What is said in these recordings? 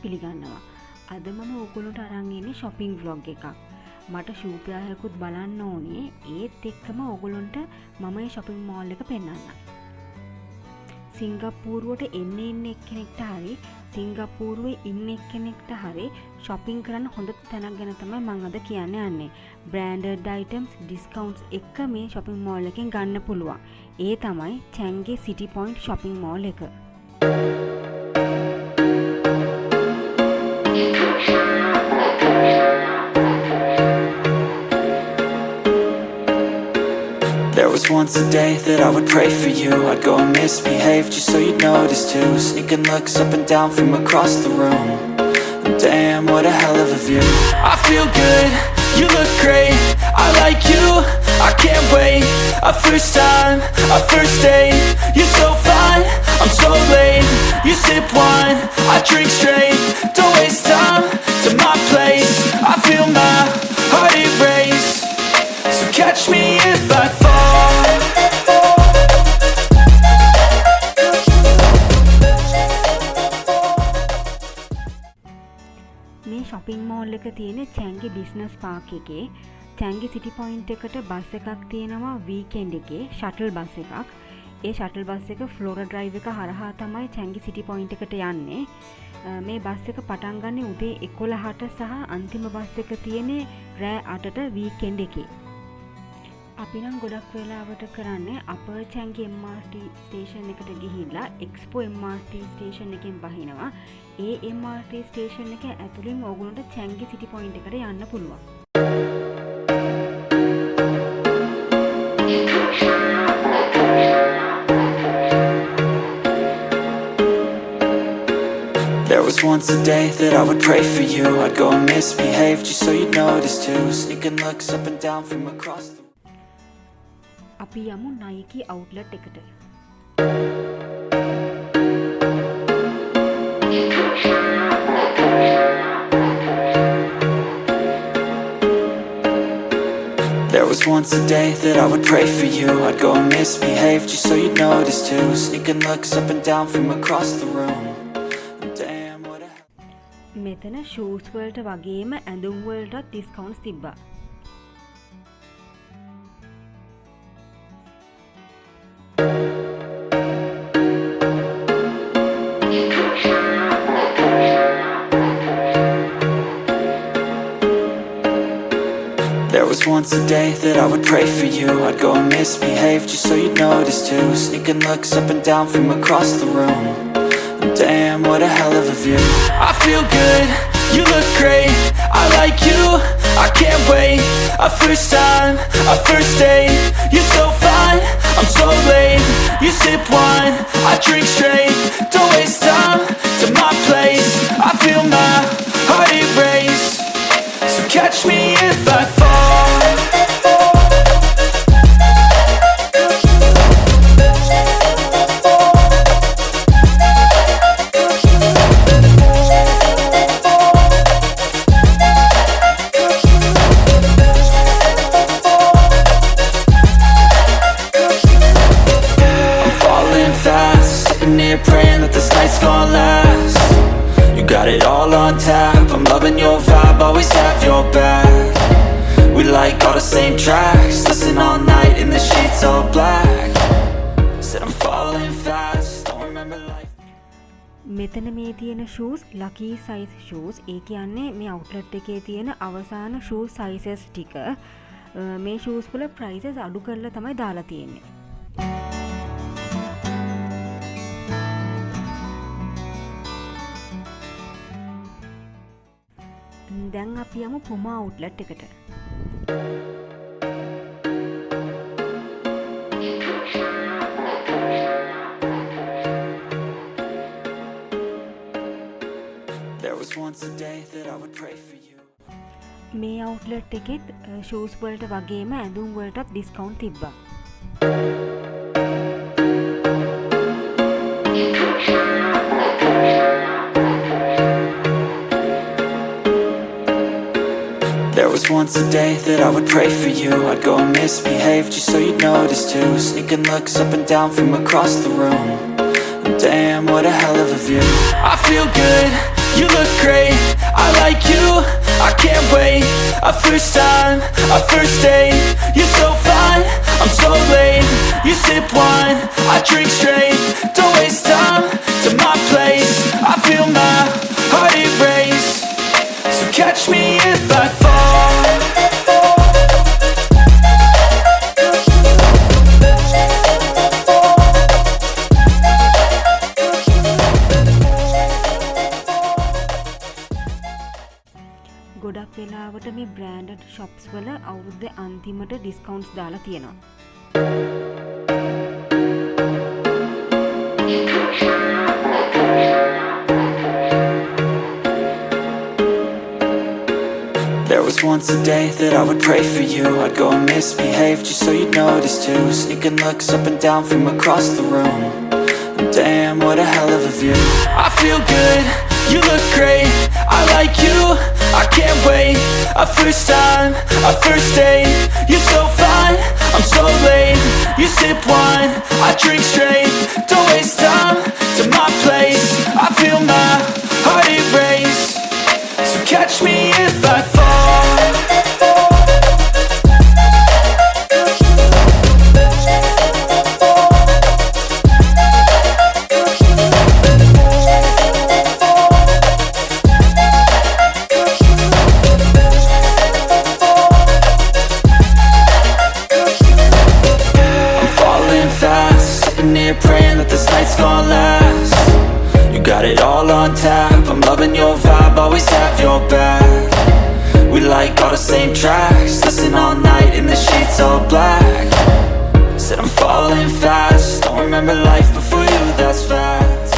පිළිගන්නවා. අද මම ඔයගොල්ලන්ට අරන් ඉන්නේ shopping vlog එකක්. මට ෂූ පෙයාරකුත් බලන්න ඕනේ. ඒත් එක්කම ඔයගොල්ලන්ට මම මේ shopping mall එක පෙන්නන්න. සිංගප්පූරුවට එන්න එක්කෙනෙක්ට හරි සිංගප්පූරුවේ ඉන්න එක්කෙනෙක්ට හරි shopping කරන්න හොඳ තැනක් ගැන තමයි මම අද කියන්න යන්නේ. branded items discounts එක මේ shopping mall එකෙන් ගන්න පුළුවන්. ඒ තමයි Changi City Point shopping mall එක. There was once a day that I would pray for you. I'd go and misbehave just so you'd notice too. Sneaking looks up and down from across the room. And damn, what a hell of a view. I feel good, you look great, I like you, I can't wait. A first time, a first date. You're so fine, I'm so late. You sip wine, I drink straight. Don't waste time to my place. I feel my heart erase. So catch me if I fall. මේ shopping mall එක තියෙන්නේ Changi Business Park එකේ. Changi City Point එකට bus එකක් තියෙනවා weekend එකේ shuttle bus එකක්. ඒ shuttle bus එක Flora Drive එක හරහා තමයි Changi City Point එකට යන්නේ. මේ බස් එක පටන් ගන්නේ උදේ 11ට සහ අන්තිම බස් එක තියෙන්නේ රෑ 8ට weekend එකේ. අපි නම් ගොඩක් වෙලාවට කරන්නේ අපර් Changi MRT ස්ටේෂන් එකට ගිහිල්ලා Expo MRT ස්ටේෂන් එකෙන් බහිනවා. ඒ MRT ස්ටේෂන් එක ඇතුලින් ඕගොල්ලන්ට Changi City Point එකට යන්න පුළුවන්. There was once a day that I would pray for you. I'd go and misbehave just so you'd notice too. Sneaking looks up and down from across the අපි යමු Nike outlet එකට. There was once a day that I would pray for you. I'd go and misbehave just so you'd notice too. Sneaking looks up and down from across the room. Damn, what a මෙතන shoes වලට වගේම ඇඳුම් වලට discounts තිබ්බා. There was once a day that I would pray for you. I'd go and misbehave just so you'd notice too. Sneaking looks up and down from across the room. And damn, what a hell of a view. I feel good, you look great, I like you, I can't wait. A first time, a first date. You're so fine, I'm so late. You sip wine, I drink straight. Don't waste time to my place. I feel my heart erase. So catch me if I fall. I'm falling fast, sitting here praying that this night's gonna last. You got it all on tap, I'm loving your vibe, always have your back. We like all the same tracks, listen all night in the sheets all black. Said I'm falling fast, don't remember life. මෙතන මේ තියෙන shoes lucky size shoes. ඒ කියන්නේ මේ outlet එකේ තියෙන අවසාන shoe sizes ටික. මේ shoes වල prices අඩු කරලා තමයි දාලා තියෙන්නේ. දැන් අපි යමු Puma outlet එකට. There was once a day that I would pray for you. මේ outlet එකෙත් shoes වලට වගේම ඇඳුම් වලටත් discount තිබ්බා. There was once a day that I would pray for you. I'd go and misbehave just so you'd notice too. Sneaking looks up and down from across the room. And damn, what a hell of a view. I feel good, you look great, I like you, I can't wait. A first time, a first date, you're so fine, I'm so late. You sip wine, I drink straight, don't waste time to my place. I feel my heart erase, so catch me if I fall. ගොඩක් වෙලාවට මේ branded shops වල අවුරුද්දේ අන්තිමට ඩිස්කවුන්ට්ස් දාලා තියෙනවා. There was once a day that I would pray for you. I'd go and misbehave just so you'd notice too. Sneaking looks up and down from across the room. And damn, what a hell of a view. I feel good, you look great, I like you, I can't wait. A first time, a first date, you're so fine, I'm so late. You sip wine, I drink straight, don't waste time to my place. I feel my heart erase, so catch me if I fall. Praying that this night's gonna last. You got it all on tap, I'm loving your vibe, always have your back. We like all the same tracks, listen all night in the sheets all black. Said I'm falling fast, don't remember life before you, that's fact.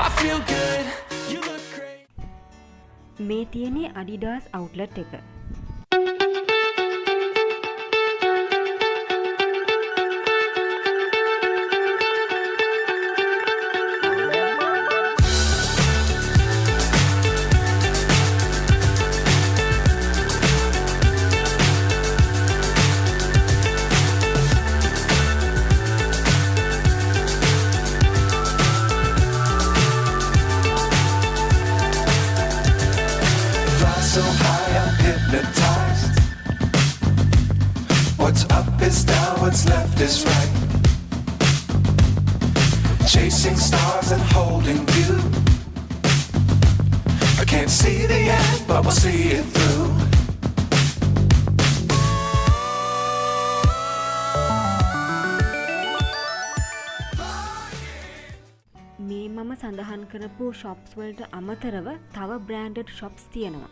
I feel good, you look great. මේ තියෙන්නේ Adidas outlet එක. So high I'm hypnotized. What's up is down, what's left is right. Chasing stars and holding you. I can't see the end, but we'll see it through. මේ මම සඳහන් කරපු shops වලට අමතරව තව බ්‍රෑන්ඩඩ් ෂොප්ස් තියෙනවා.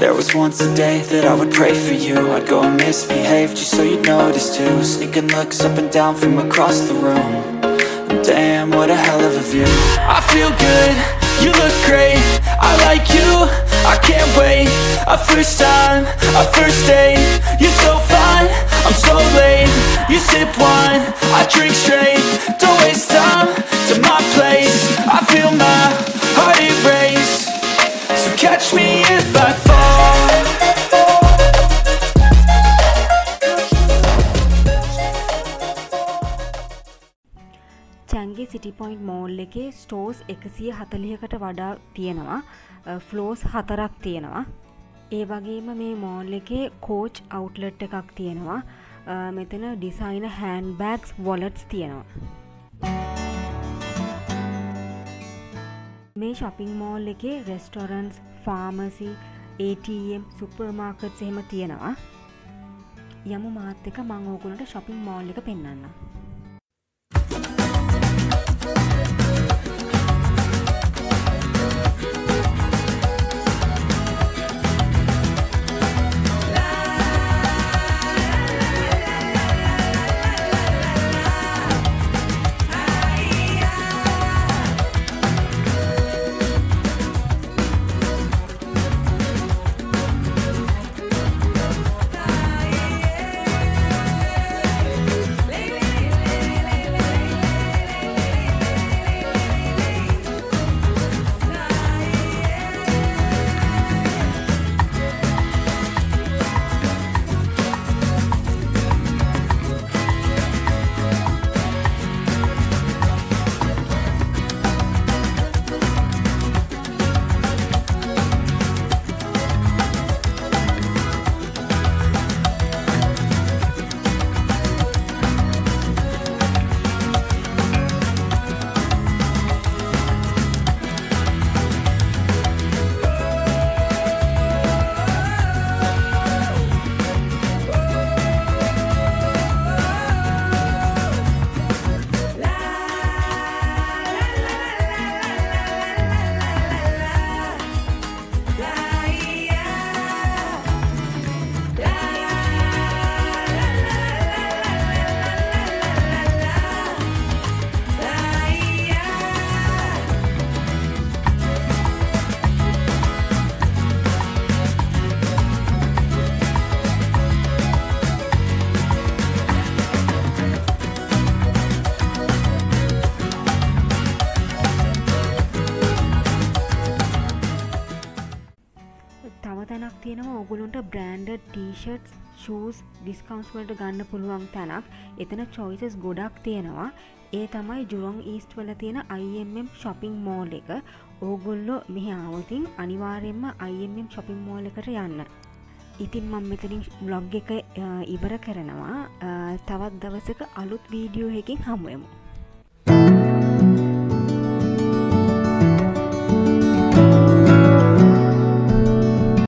There was once a day that I would pray for you. I'd go and misbehave just so you'd notice too. Sneaking looks up and down from across the room. And damn, what a hell of a view. I feel good, you look great, I like you, I can't wait. A first time, a first date, you're so fine, I'm so late. You sip wine, I drink straight, don't waste time to my place. I feel my heart erase, so catch me if I fall. Changi City Point Mall එකේ stores 140කට වඩා තියෙනවා. ෆ්ලෝර්ස් 4ක් තියෙනවා. ඒ වගේම මේ මෝල් එකේ coach outlet එකක් තියෙනවා. මෙතන ඩිසයිනර් හෑන්ඩ් බෑග්ස් වොලට්ස් තියෙනවා. මේ shopping mall එකේ restaurants, pharmacy, ATM, supermarkets එහෙම තියෙනවා. යමු මාත් එක්ක මම ඕගොල්ලන්ට shopping mall එක පෙන්වන්නම්. Lately බ්‍රෑන්ඩඩ් ටී-ෂර්ට්ස් ෂූස් ඩිස්කවුන්ට්ස් වලට ගන්න පුළුවන් තැනක්. එතන choices ගොඩක් තියෙනවා. ඒ තමයි ජුරොන් ඊස්ට් වල තියෙන IMM shopping mall එක. ඕගොල්ලෝ මෙහි ආවොතින් අනිවාර්යයෙන්ම IMM shopping mall එකට යන්න. ඉතින් මම මෙතනින් vlog එක ඉවර කරනවා. තවත් දවසක අලුත් වීඩියෝ එකකින් හමු වෙමු.